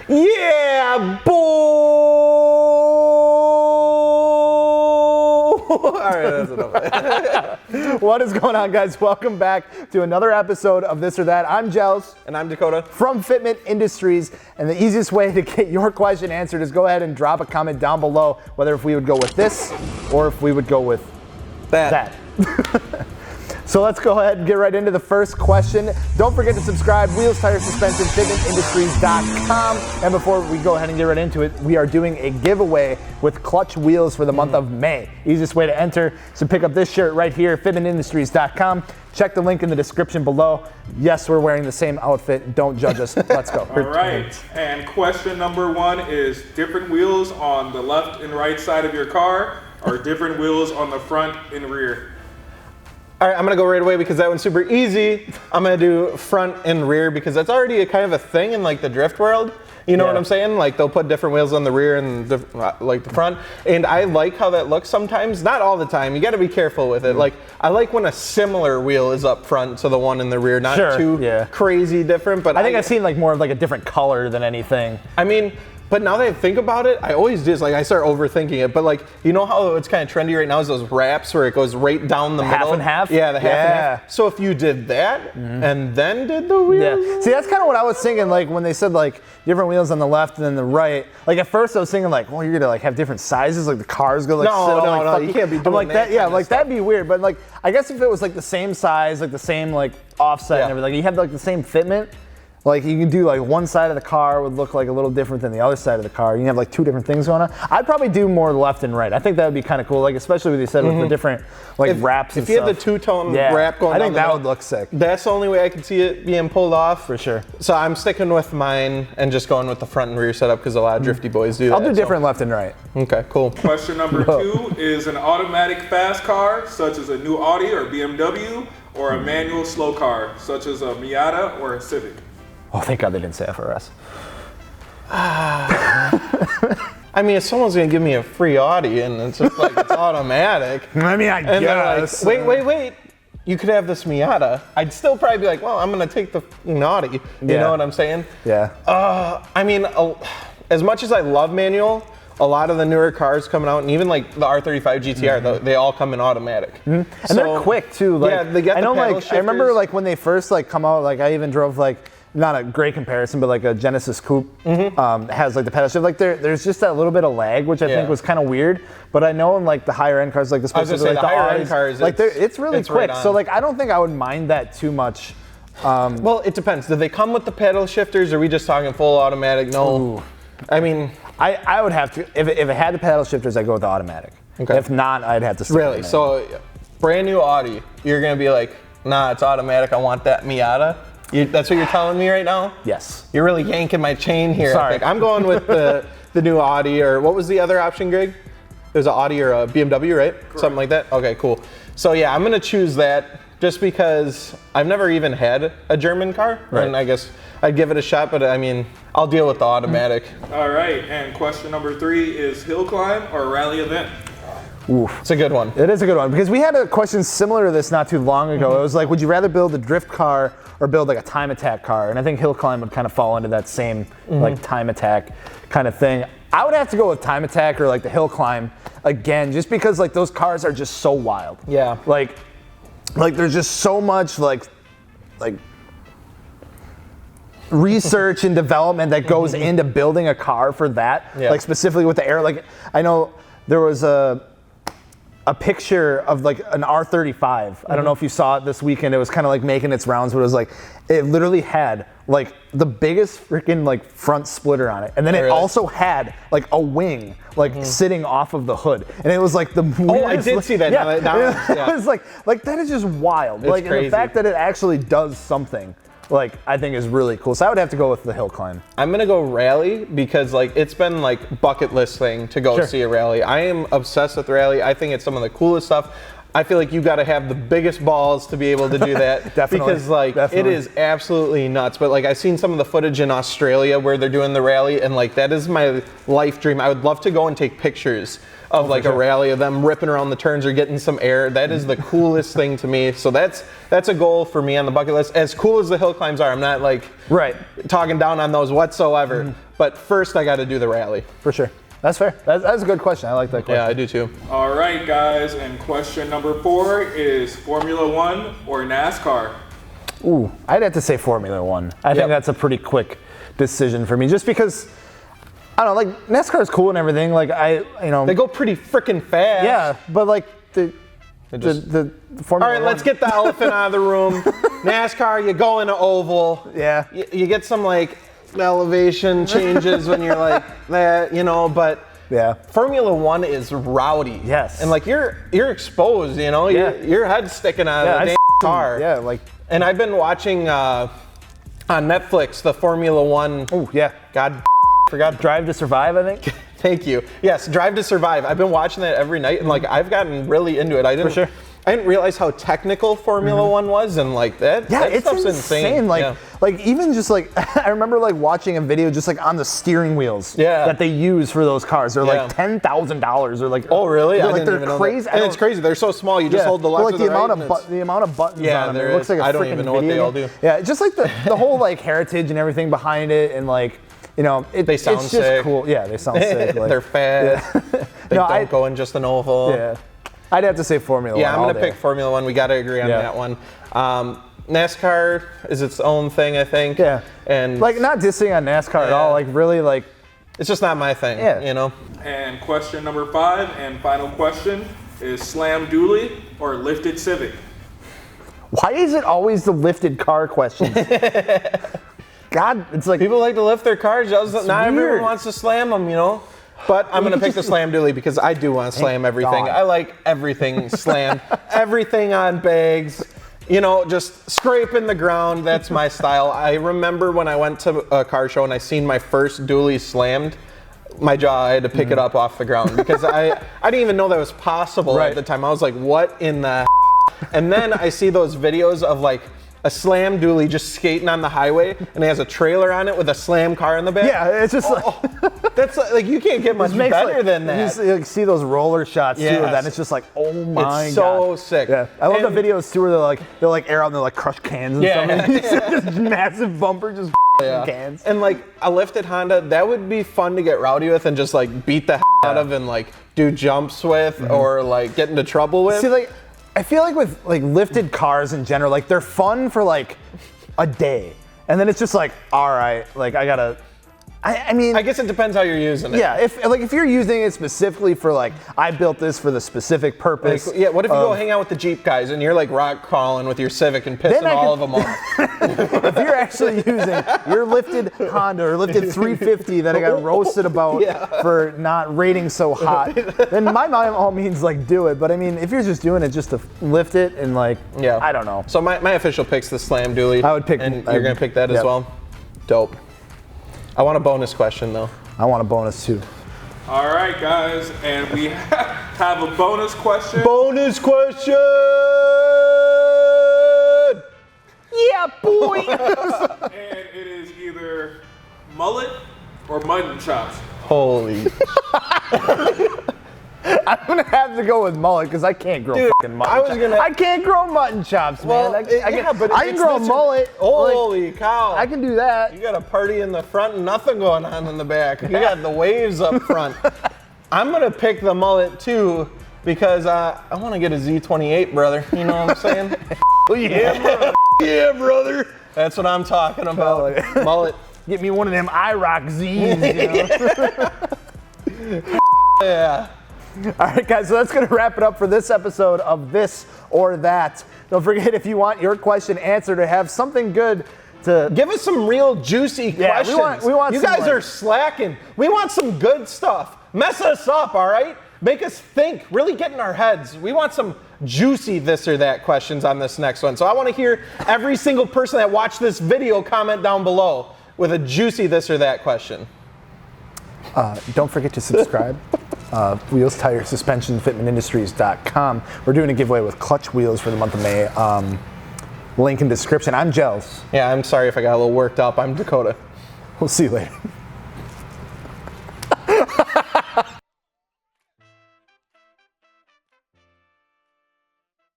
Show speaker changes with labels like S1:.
S1: Yeah, boy! All right, that's enough.
S2: What is going on, guys? Welcome back to another episode of This or That. I'm Jels.
S1: And I'm Dakota.
S2: From Fitment Industries. And the easiest way to get your question answered is go ahead and drop a comment down below, whether if we would go with this or if we would go with that. So let's go ahead and get right into the first question. Don't forget to subscribe, Wheels, Tires, Suspension, FitmentIndustries.com. And before we go ahead and get right into it, we are doing a giveaway with clutch wheels for the month of May. Easiest way to enter is to pick up this shirt right here, FitmentIndustries.com. Check the link in the description below. Yes, we're wearing the same outfit. Don't judge us. Let's go.
S3: All right. And question number one is different wheels on the left and right side of your car or different wheels on the front and rear?
S1: All right, I'm gonna go right away because that one's super easy. I'm gonna do front and rear because that's already a kind of a thing in like the drift world. You know what I'm saying? Like they'll put different wheels on the rear and like the front. And I like how that looks sometimes. Not all the time. You gotta be careful with it. Like I like when a similar wheel is up front to the one in the rear. Not too crazy different. But
S2: I think I've seen like more of like a different color than anything.
S1: I mean, but now that I think about it, I always just like I start overthinking it. But like you know how it's kind of trendy right now is those wraps where it goes right down the middle.
S2: Half and half?
S1: Yeah, the half and half. So if you did that and then did the wheels.
S2: Yeah. See, that's kind of what I was thinking. Like when they said like different wheels on the left and then the right. Like at first I was thinking like, well, you're gonna like have different sizes. Like the cars go like
S1: no, you can't be doing
S2: like that. Yeah, like that'd be weird. But like I guess if it was like the same size, like the same like offset and everything, like, you have like the same fitment. Like you can do like one side of the car would look like a little different than the other side of the car. You can have like two different things going on. I'd probably do more left and right. I think that would be kind of cool. Like especially what you said with the different like wraps and stuff.
S1: If you had the two-tone wrap going on,
S2: I think that would look sick.
S1: That's the only way I could see it being pulled off.
S2: For sure.
S1: So I'm sticking with mine and just going with the front and rear setup because a lot of drifty boys do that.
S2: I'll do different left and right.
S1: Okay, cool.
S3: Question number two is an automatic fast car, such as a new Audi or BMW, or a manual slow car, such as a Miata or a Civic.
S2: Oh, thank God they didn't say FRS.
S1: I mean, if someone's gonna give me a free Audi and it's just like it's automatic.
S2: I mean, I guess.
S1: Like, wait. You could have this Miata. I'd still probably be like, well, I'm gonna take the Audi. You know what I'm saying?
S2: Yeah.
S1: I mean, as much as I love manual, a lot of the newer cars coming out, and even like the R35 GTR, they all come in automatic.
S2: And they're quick too. Like,
S1: yeah, they get the paddle shifters.
S2: I remember like when they first like come out, like I even drove like, not a great comparison, but like a Genesis Coupe has like the pedal shift. Like there's just that little bit of lag, which I think was kind of weird. But I know in like the higher end cars, like the
S1: specifically like the higher end cars,
S2: like it's really quick. Right, so like I don't think I would mind that too much.
S1: Well, it depends. Do they come with the pedal shifters? Or are we just talking full automatic? No. Ooh. I mean,
S2: I would have to if it had the pedal shifters, I'd go with the automatic. Okay. If not, I'd have to.
S1: Really? So brand new Audi, you're gonna be like, nah, it's automatic. I want that Miata. That's what you're telling me right now?
S2: Yes.
S1: You're really yanking my chain here.
S2: Sorry.
S1: I think. I'm going with the new Audi, or what was the other option, Greg? There's an Audi or a BMW, right? Correct. Something like that? Okay, cool. So yeah, I'm gonna choose that just because I've never even had a German car. Right. And I guess I'd give it a shot, but I mean, I'll deal with the automatic.
S3: All right, and question number three is hill climb or rally event?
S2: Oof.
S1: It's a good one.
S2: It is a good one because we had a question similar to this not too long ago. It was like, would you rather build a drift car or build like a time attack car? And I think hill climb would kind of fall into that same like time attack kind of thing. I would have to go with time attack or like the hill climb again, just because like those cars are just so wild.
S1: Yeah.
S2: Like there's just so much like research and development that goes into building a car for that. Yeah. Like specifically with the air. Like I know there was a picture of like an R35. I don't know if you saw it this weekend. It was kind of like making its rounds, but it was like, it literally had like the biggest freaking like front splitter on it. And then it also had like a wing like sitting off of the hood. And it was like the weirdest,
S1: I did see that.
S2: Yeah. It was like that is just wild.
S1: It's
S2: like
S1: crazy.
S2: And the fact that it actually does something like I think is really cool. So I would have to go with the hill climb.
S1: I'm gonna go rally because like it's been like bucket list thing to go see a rally. I am obsessed with rally. I think it's some of the coolest stuff. I feel like you got to have the biggest balls to be able to do that.
S2: Definitely.
S1: Because like it is absolutely nuts. But like I've seen some of the footage in Australia where they're doing the rally, and like that is my life dream. I would love to go and take pictures of like a rally of them ripping around the turns or getting some air. That is the coolest thing to me. So that's a goal for me on the bucket list. As cool as the hill climbs are, I'm not like talking down on those whatsoever. But first I got to do the rally.
S2: For sure. That's fair. That's a good question. I like that question.
S1: Yeah, I do too.
S3: All right, guys, and question number 4 is Formula One or NASCAR?
S2: Ooh, I'd have to say Formula One. I think that's a pretty quick decision for me, just because, I don't know, like NASCAR is cool and everything. Like
S1: they go pretty freaking fast.
S2: Yeah, but like the Formula
S1: All right,
S2: One.
S1: let's get the elephant out of the room. NASCAR, you go in an oval.
S2: Yeah.
S1: You get some like elevation changes when you're like that, but Formula One is rowdy.
S2: Yes.
S1: And like you're exposed, your head's sticking out of the damn car.
S2: Yeah, like.
S1: And I've been watching on Netflix the Formula One.
S2: Oh yeah.
S1: God, forgot.
S2: Drive to Survive, I think.
S1: Thank you. Yes, Drive to Survive. I've been watching that every night, and like I've gotten really into it. I didn't realize how technical Formula One was, and like that.
S2: Yeah,
S1: that
S2: it's
S1: stuff's
S2: insane. Like even just like I remember like watching a video just like on the steering wheels that they use for those cars. They're like $10,000 or like.
S1: Oh really?
S2: They're crazy.
S1: And it's crazy. They're so small. You just hold the left or the right.
S2: The amount of buttons on them. It looks like a
S1: I don't even know what they all do.
S2: Yeah, just like the whole like heritage and everything behind it, and like.
S1: They sound
S2: it's just
S1: sick.
S2: Cool. Yeah, they sound sick. Like,
S1: they're fast. They don't go in just an oval.
S2: Yeah. I'd have to say Formula One.
S1: Yeah, I'm going to pick Formula One. We got to agree on that one. NASCAR is its own thing, I think.
S2: Yeah.
S1: And
S2: like not dissing on NASCAR at all. Like really like.
S1: It's just not my thing,
S3: And question number 5 and final question is Slam Dually or Lifted Civic?
S2: Why is it always the lifted car questions? God, it's like
S1: people like to lift their cars. Not everyone wants to slam them, But I'm going to pick the Slam Dually because I do want to slam everything. I like everything slammed, everything on bags, just scraping the ground. That's my style. I remember when I went to a car show and I seen my first dually slammed. My jaw, I had to pick it up off the ground because I didn't even know that was possible at the time. I was like, what in the? And then I see those videos of like a slam dually just skating on the highway, and it has a trailer on it with a slam car in the back.
S2: Yeah, it's just
S1: that's like you can't get much better than that.
S2: You just, see those roller shots too, and then it's just like, oh my god,
S1: it's so sick.
S2: Yeah, I love the videos too where they'll like air out and they'll like crush cans and stuff. And just massive bumper, just cans.
S1: And like a lifted Honda, that would be fun to get rowdy with and just like beat the out of and like do jumps with or like get into trouble with.
S2: See, like. I feel like with like lifted cars in general, like they're fun for like a day, and then it's just like, all right, like I gotta. I mean,
S1: I guess it depends how you're using it.
S2: Yeah, if you're using it specifically for like, I built this for the specific purpose.
S1: Like, what if you go hang out with the Jeep guys and you're like rock crawling with your Civic and pissing all of them off?
S2: If you're actually using your lifted Honda or lifted 350 that I got roasted about for not rating so hot, then by all means like do it. But I mean, if you're just doing it just to lift it and like, I don't know.
S1: So my official pick's the Slam Dually.
S2: I would pick,
S1: and you're gonna pick that as well. Dope. I want a bonus question, though.
S2: I want a bonus, too.
S3: All right, guys, and we have a bonus question.
S1: Bonus question!
S2: Yeah, boy!
S3: And it is either mullet or mutton chops.
S1: Holy.
S2: I'm gonna have to go with mullet because I can't grow fucking mutton chops. I can't grow mutton chops, man. I can grow a mullet.
S1: Holy cow.
S2: I can do that.
S1: You got a party in the front and nothing going on in the back. You got the waves up front. I'm gonna pick the mullet too because I want to get a Z28, brother. You know what I'm saying?
S2: Yeah, brother.
S1: Yeah, brother. That's what I'm talking about. Mullet.
S2: Get me one of them IROC Z's,
S1: Yeah.
S2: All right, guys, so that's going to wrap it up for this episode of This or That. Don't forget, if you want your question answered or have something good to...
S1: Give us some real juicy questions.
S2: We want
S1: you guys are slacking. We want some good stuff. Mess us up, all right? Make us think. Really get in our heads. We want some juicy this or that questions on this next one. So I want to hear every single person that watched this video comment down below with a juicy this or that question.
S2: Don't forget to subscribe. wheels, tires, suspension, fitmentindustries.com. We're doing a giveaway with clutch wheels for the month of May. Link in description. I'm Gels.
S1: Yeah, I'm sorry if I got a little worked up. I'm Dakota.
S2: We'll see you later.